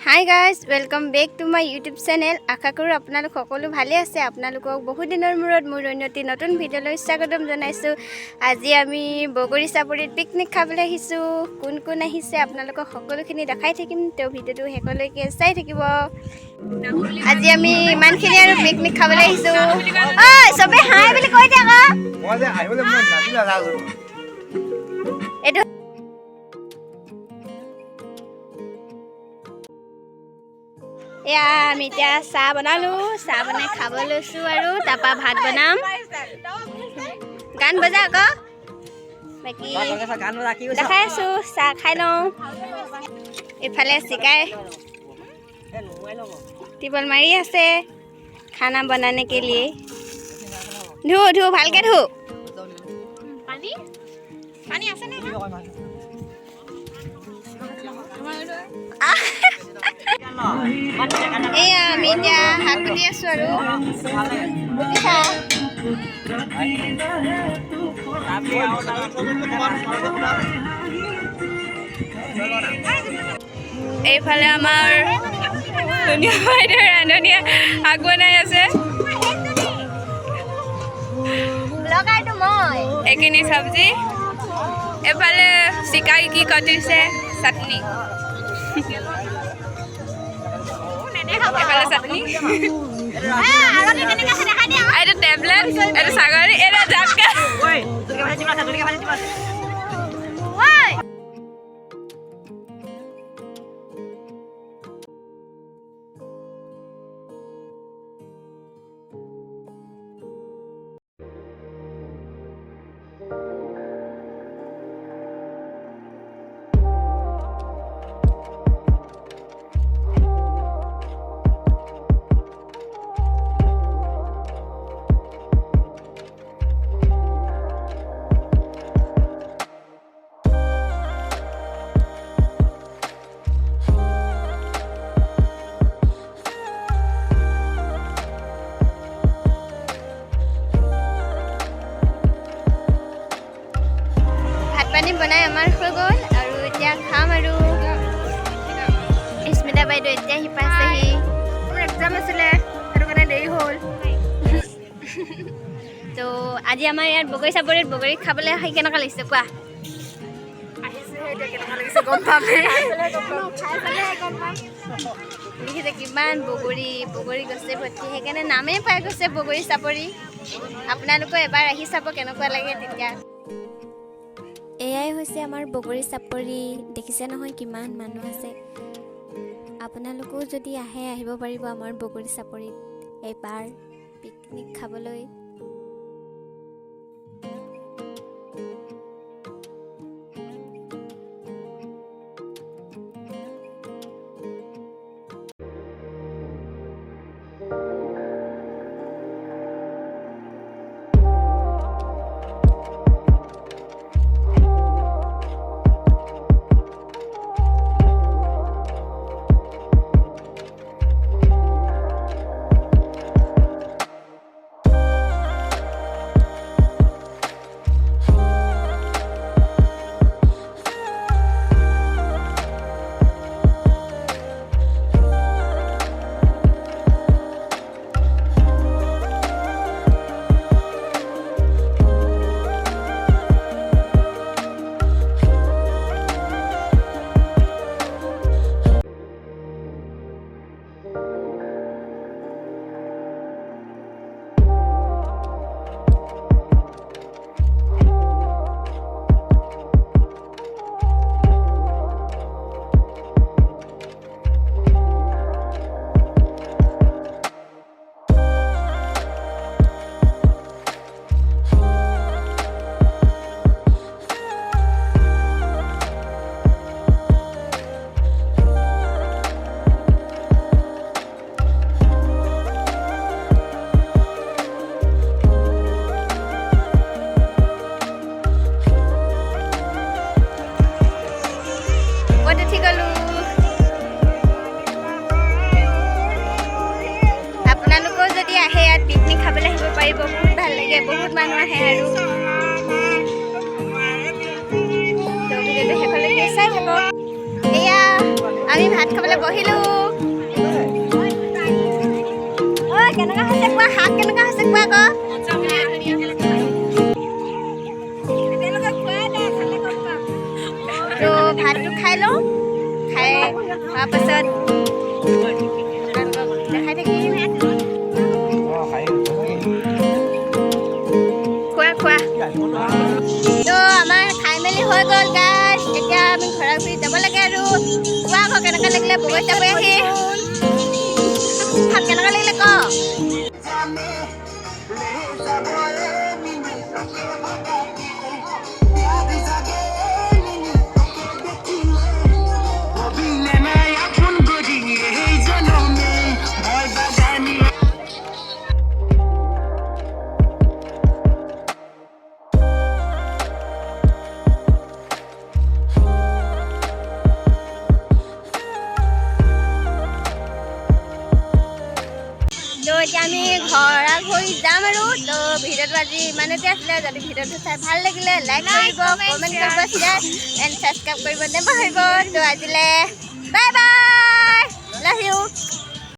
Hi guys, welcome back to my YouTube channel. আশা কৰো আপোনালোক সকলো ভালে আছে। আপোনালোকক বহুত দিনৰ মূৰত মোৰ অন্যটি নতুন ভিডিঅ'লৈ স্বাগতম জনাইছো। আজি আমি বগৰী চাপৰিত পিকনিক খাবলৈ আহিছো। কোন কোন আহিছে আপোনালোকক সকলোখিনি দেখাই থাকিম। তো ভিডিঅ'টো শেষলৈকে চাই থাকিব। আজি আমি ইমানখিনি আৰু পিকনিক খাবলৈ আহিছো। ঐ সবে হাই বুলি কৈ দিয়া আকৌ। মই যে আহিবলৈ মই নাচিলা ৰাজু। এটো এয়া আমি এতিয়া চাহ বনালো, চাহ বনাই খাব লৈছো আৰু তাৰপা ভাত বনাম। গান বজা আকৌ বাকি দেখাই আছো। চাহ খাই লওঁ। ইফালে চিকাই টিবল মাৰি আছে খানা বনানে के लिए। ধু ধু ভালকে ধু। পানী পানী আছে নে? এয়া আমি এতিয়া হাত পুতি আছো আৰু এইফালে আমাৰ ধুনীয়া বাইদেউ ৰান্ধনীয়ে শাক বনাই আছে। এইখিনি চব্জি, এফালে চিকাই কি কাটিছে চাটনি, এফালে চাটনি, এইটো টেবলেট, এইটো ছাগলী, এইটো জাপকা। পানী বনাই আমাৰ হৈ গ'ল আৰু এতিয়া খাম আৰু স্মিতা বাইদেউ এতিয়া আহি পাইছেহি। মোৰ এক্সাম আছিলে সেইটো কাৰণে দেৰি হ'ল। তো আজি আমাৰ ইয়াত বগৰী চাপৰিত বগৰী খাবলৈ আহি কেনেকুৱা লাগিছে কোৱা? দেখিছে কিমান বগৰী বগৰী গছে ভৰ্তি, সেইকাৰণে নামেই পাই গৈছে বগৰী চাপৰি। আপোনালোকেও এবাৰ আহি চাব কেনেকুৱা লাগে তেতিয়া। এয়াই হৈছে আমাৰ বগৰী চাপৰি। দেখিছে নহয় কিমান মানুহ আছে। আপোনালোকেও যদি আহে আহিব পাৰিব আমাৰ বগৰী চাপৰিত এবাৰ পিকনিক খাবলৈ। আপোনালোকেও যদি আহে ইয়াত পিকনিক খাবলৈ আহিব পাৰিব। বহুত ভাল লাগে, বহুত মানুহ আহে আৰু ভিডিঅ'টো শেষলৈকে চাই থাকক। এয়া আমি ভাত খাবলৈ বহিলোঁ। ঐ কেনেকুৱা হৈছে কোৱা, শাক কেনেকুৱা হৈছে কোৱা আকৌ। তো ভাতটো খাই লওঁ, খাই খোৱাৰ পাছত দেখাই থাকিম। খোৱা তো আমাৰ খাই মেলি হৈ গ'ল গাইছ। এতিয়া আমি ঘৰা ঘূৰি যাব লাগে আৰু। কোৱা আকৌ কেনেকুৱা লাগিলে বগৰী চাপৰি আহি, ভাত কেনেকুৱা লাগিলে ক। তো এতিয়া আমি ঘৰা ঘূৰি যাম আৰু। তো ভিডিঅ'টো আজি ইমানতে আছিলে। যদি ভিডিঅ'টো চাই ভাল লাগিলে লাইক কৰিব, কমেণ্ট কৰিব, শ্বেয়াৰ এণ্ড ছাবস্ক্ৰাইব কৰিব নাপাহৰিব। তো আজিলৈ বাই বাই, লাভ ইউ।